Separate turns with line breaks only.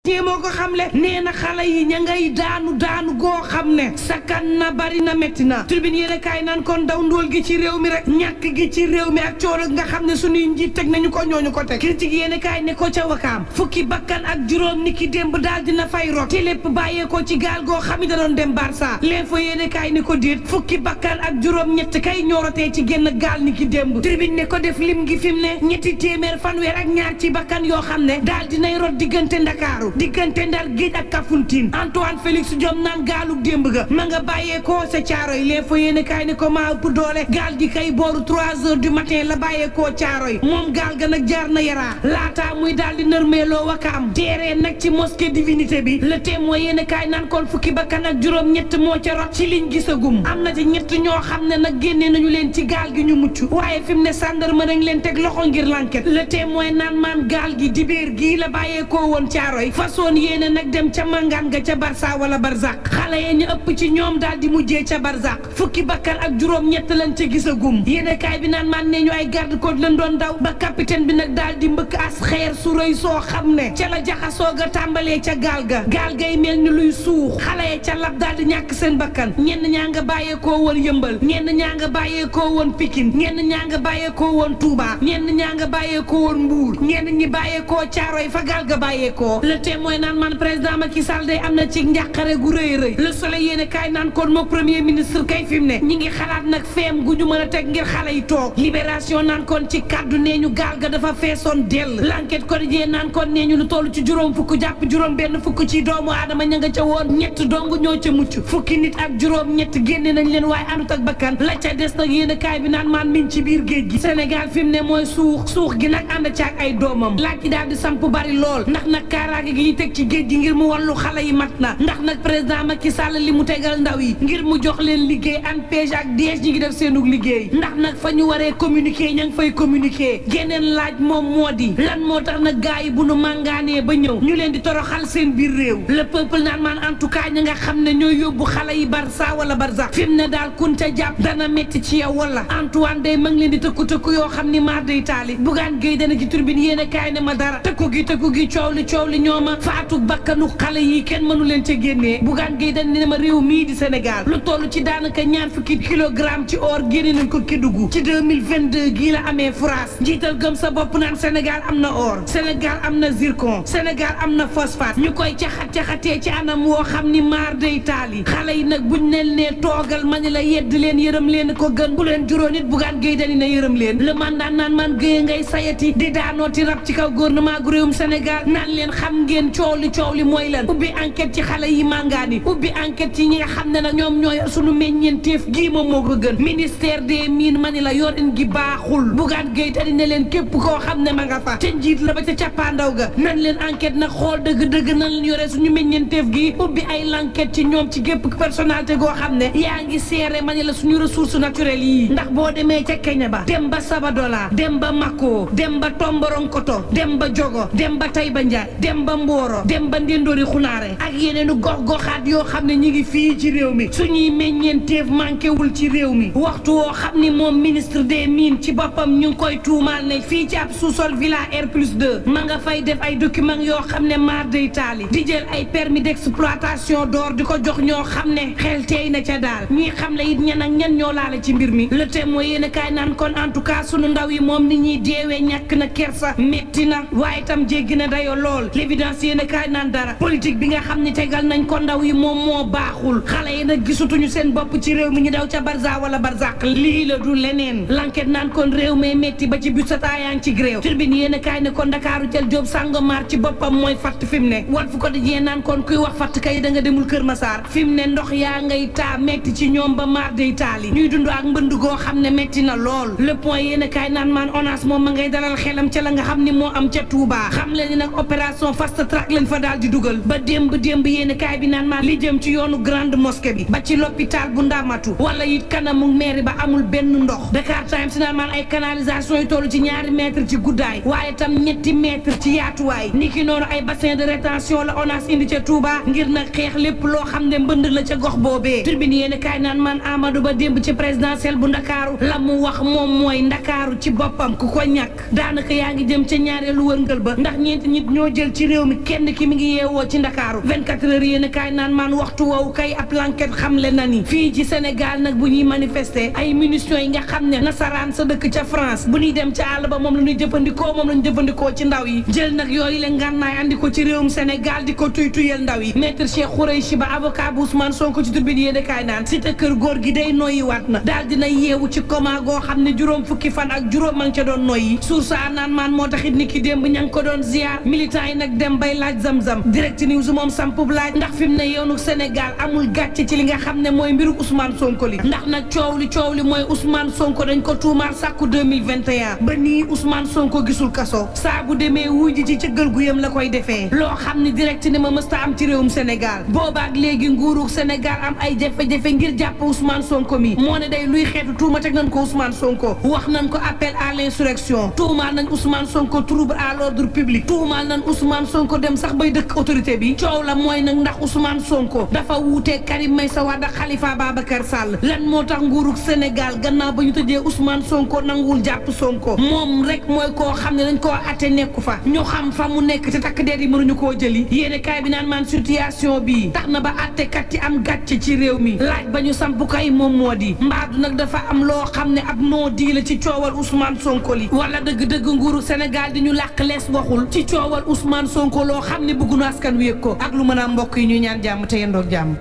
moo ko xamle nee na xale yi ña ngay daanu goo xam ne sakkan na bari na métti na tribune yéen a kaay naan kon daw ndóol gi ci réew mi rek ñàkk gi ci réew mi ak coono nga xam ne suñuy njiit teg nañu ko ñooñu ko teg critique yéen a kaay ne ko ca wakaam fukki bakkan ak juróom niki démb daal dina fay rot te lépp bàyyeekoo ci gaal goo xam ne da doon dem Barça l'info yéen a kaay ne ko déet fukki bakkan ak juróom ñett kay ñoorotee ci génn gaal niki démb tribune ne ko def lim gi fi mu ne ñetti téeméer fanweer ak ñaar ci bakkan yoo xam ne daal dinay rot diggante Ndakaaru diggante Ndar Géej ak Kafountine Antoine Félix Diome naan gaalu démb ga ma nga bàyyeekoo sa Caaroy l'info yéen kaay ne ko maa ëpp doole gaal gi kay booru 3 heures du matin la bàyyeekoo Caaroy moom gaal ga nag jaar na Yaraa laataa muy daal di nërmeeloo Wakaam teeree nag ci mosquée divinité bi le Témoin yéen kaay naan kon fukki bakkan ak juróom ñett moo ca rot ci liñ gisagum am na ci ñett ñoo xam ne nag génnee nañu leen ci gaal gi ñu mucc waaye fi mu ne sàndarma nañ leen teg loxo ngir l'enquête le Témoin naan maan gaal gi dibéer gii la bàyyeekoo woon Caaroy façon yéene nag dem ca màngaan ga ca Barça wala Barzak xale ya ñu ëpp ci ñoom daal di mujjee ca Barzak fukki bakkan ak juróom ñett lañ ca gisagum yéene kaay bi naan man ne ñu ay garde côte lañ doon daw ba capitaine bi nag daal di mbëkk as xeer su rëy soo xam ne ca la jaxasoo ga tàmbalee ca gaal gay mel ni luy suux xale ya ca lab daal di ñàkk seen bakkan ñenn ñaa nga bàyyeekoo woon Yëmbal ñenn ñaa nga bàyyeekoo woon Pikine ñenn ñaa nga bàyyeekoo woon Touba ñenn ñaa nga bàyyeekoo woon Mbour ñenn ñi bàyyeekoo Caaroy fa gaal ga bàyyeekoo le Témoin naan man président Macky Sall day am na ci njàqare gu rëy le Soleil yéene kaay naan kon moo premier ministre kay fi mu ne ñi ngi xalaat nag feem gu ñu mën a teg ngir xale yi toog libération naan kon ci kaddu nee ñu gaal ga dafa feesoon dell l'enquête quotidien naan kon nee ñu lu toll ci juróom fukk jàpp juróom benn fukk ci doomu aadama ña nga ca woon ñett dong ñoo ca mucc fukki nit ak juróom ñett génne nañ leen waaye àndut ak bakkan la ca des nag yéene kaay bi naan maan miñ ci biir géej gi Sénégal fi mu ne mooy suux gi nag ànd ca ak ay doomam laaj ci daal di samp bari lool ndax nag kaaraange gi ñu teg ci géej gi ngir mu wallu xale yi mat na ndax nag président Macky Sall li mu tegal ndaw yi ngir mu jox leen liggéey ANPEJ ak DEJ ñi ngi def seenug liggéey ndax nag fa ñu waree communiquer ña ngi fay communiquer geneen laaj moom moo di lan moo tax nag gars yi bu nu màngaanee ba ñëw ñu leen di toroxal seen biir réew le peuple naan maan en tout cas ñi nga xam ne ñooy yóbbu xale yi Barça wala Barzak fi mu ne daal kun ca jàpp dana métti ci yow wala Antoine day ma ngi leen di tëkku yoo xam ni maar day taali Bougane Gueye dana ci turbine yéen a kaay ne ma dara tëkku gi coow li ñooma faatu bakkanu xale yi kenn mënu leen ca génnee Bougane Gueye dañ ne ma réew mii di Sénégal lu toll ci daanaka ñaar fukki kilogramme ci or génne nañ ko Kédougou ci 2022 gii la amee France njiital gëm sa bopp naan Sénégal am na or Sénégal am na zircon Sénégal am na phosphate ñu koy caxatee ci anam woo xam ni maar day taali xale yi nag buñ leen nee toogal ma ni la yedd leen yërëm leen ko gën bu leen juróon it Bougane Gueye dañ ne yërëm leen le mandat naan man Gueye ngay sayati di daanooti rab ci kaw gouvernement gu réewum Sénégal naan leen xam ngeen coow li mooy lan ubbi enquête ci xale yi màngaani ubbi enquête ci ñi nga xam ne nag ñoom ñooy sunu meññeenteef gii moom moo ko gën ministère des mines ma ni la yorin gi baaxul Bougane Gueye tani ne leen képp koo xam ne ma nga fa te njiit la ba ca cappaandaw ga nan leen enquête nag xool dëgg-dëgg nan leen yore suñu meññeenteef gi ubbi ay l'enquête ci ñoom ci gépp personnalité goo xam ne yaa ngi seere ma ni la suñu ressources naturelles yi ndax boo demee ca Kenya ba dem ba Sabadola dem ba Mako dem ba Tomboronkoto dem ba Jogo dem ba Taïba Ndiaye dem ba Mboro dem ba Ndendori Xunaare ak yeneenu gox-goxaat yoo xam ne ñi ngi fii ci réew mi suñuy meññeenteef manqué wul ci réew mi waxtu woo xam ni moom ministre des mines ci boppam ñu ngi koy tuumaal ne fii ci ab sous-sol villa R+2 ma nga fay def ay documents yoo xam ne maar day taali di jël ay permis d'exploitation d'or di ko jox ñoo xam ne xel teey na ca daal ñuy xam le it ñan ak ñan ñoo laale ci mbir mi le Témoin yéen a kaay naan kon en tout cas sunu ndaw yi moom ni ñuy deewee ñàkk na kersa métti na waaye itam jéggi na dayo lool l'évidence yéen a kaay naan dara politique bi nga xam ne tegal nañ ko ndaw yi moom moo baaxul xale yi nag gisutuñu seen bopp ci réew mi ñu daw ca Barça wala Barzak lii la du leneen l'enquête naan kon réew mee métti ba ci busata yaa ngi ci gréew turbine yéen a kaay ne kon Ndakaaru jël Jóob Sàngomar ci boppam mooy fatt fi mu ne wat fu ko dajee naan kon kuy wax fatt kay da nga demul Kër Masaar fi mu ne ndox yaa ngay taa métti ci ñoom ba maar day taali ñuy dund ak mbënd goo xam ne métti na lool le point yéen a kaay naan maan ONAS moom ma ngay dalal xelam ca la nga xam ni moo am ca Touba xam leen ni nag opération fast track lañ fa daal di dugal ba démb yéen kaay bi naan maa li jëm ci yoonu grande mosquée bi ba ci l'hôpital bu Ndamatu wala it kanamu mairie ba amul benn ndox Dakar Times naan maan ay canalisation yu toll ci 2 mètres ci guddaay waaye tam 3 mètres ci yaatuwaay niki noonu ay bassin de rétention la ONAS indi ca Touba ngir nag xeex lépp loo xam ne mbënd la ca gox boobee turbine yéen kaay naan maan Amadou Ba démb ci présidentielle bu Ndakaaru la mu wax moom mooy Ndakaaru ci boppam ku ko ñàkk daanaka yaa ngi jëm ca ñaareelu wërngël ba ndax ñeenti nit ñoo jël ci réew mi génn kenn ki mi ngi yeewoo ci Ndakaaru 24 heures yéen kaay naan maan waxtu woowu kay ab l'enquête xamle na ni fii ci Sénégal nag bu ñuy manifester ay munitions yi nga xam ne nasaraan sa dëkk ca France bu ñuy dem ca àll ba moom la ñuy jëfandikoo moom la ñu jëfandikoo ci ndaw yi jël nag yooyu la ngànnaay andi ko ci réewum Sénégal di ko tuyal ndaw yi maître Cheikh Khoureychi Ba avocat bu Ousmane Sonko ci Tribune yéen kaay naan si te kër góor gi day noyyi waat na daal dina yeewu ci coma goo xam ne juróom fukki fan ak juróom ma ngi ca doon noyyi source a naan maan moo taxit ni ki démb ña ngi ko doon ziar militant yi nag dem bay laaj zam-zam direct news moom sampub laaj ndax fi mu ne yoonu Sénégal amul gàcce ci li nga xam ne mooy mbiru Ousmane Sonko li ndax nag coow li mooy Ousmane Sonko dañ ko tuumaal sàkku 2021 ba nii Ousmane Sonko gisul kaso saa bu demee wuy ji ci cëggal gu yam la koy defee loo xam ne direct ne ma mësta am ci réewum Sénégal boobaak léegi nguuru Sénégal am ay jafe-jafe ngir jàpp Ousmane Sonko mi moo ne day luy xeetu tuuma teg nañ ko Ousmane Sonko wax nañ ko appel à l'insurrection tuumaal nañ Ousmane Sonko trouble à l'ordre public tuumaal nañ Ousmane Sonko dem sax bay dëkk autorité bi coow la mooy nag ndax Ousmane Sonko dafa wuutee Karim Meïssa Wade ak Khalifa Babacar Sall lan moo tax nguurug Sénégal gannaaw ba ñu tëjee Ousmane Sonko nanguwul jàpp Sonko moom rek mooy koo xam ne dañ koo atte nekku fa ñu xam fa mu nekk te takk der yi mënuñu koo jëli yéene kaay bi naan maan situation bii tax na ba attekat yi am gàcce ci réew mi laaj ba ñu samp kay moom moo di mbaadu nag dafa am loo xam ne ab noo di la ci coowal Ousmane Sonko li wala dëgg-dëgg nguuru Sénégal di ñu làq lees waxul ci coowal Ousmane Sonko loo xam ne bëggu na askan wi yëg ko ak lu mën a mbokk yi ñuy ñaan jàmm te yendoog jàmm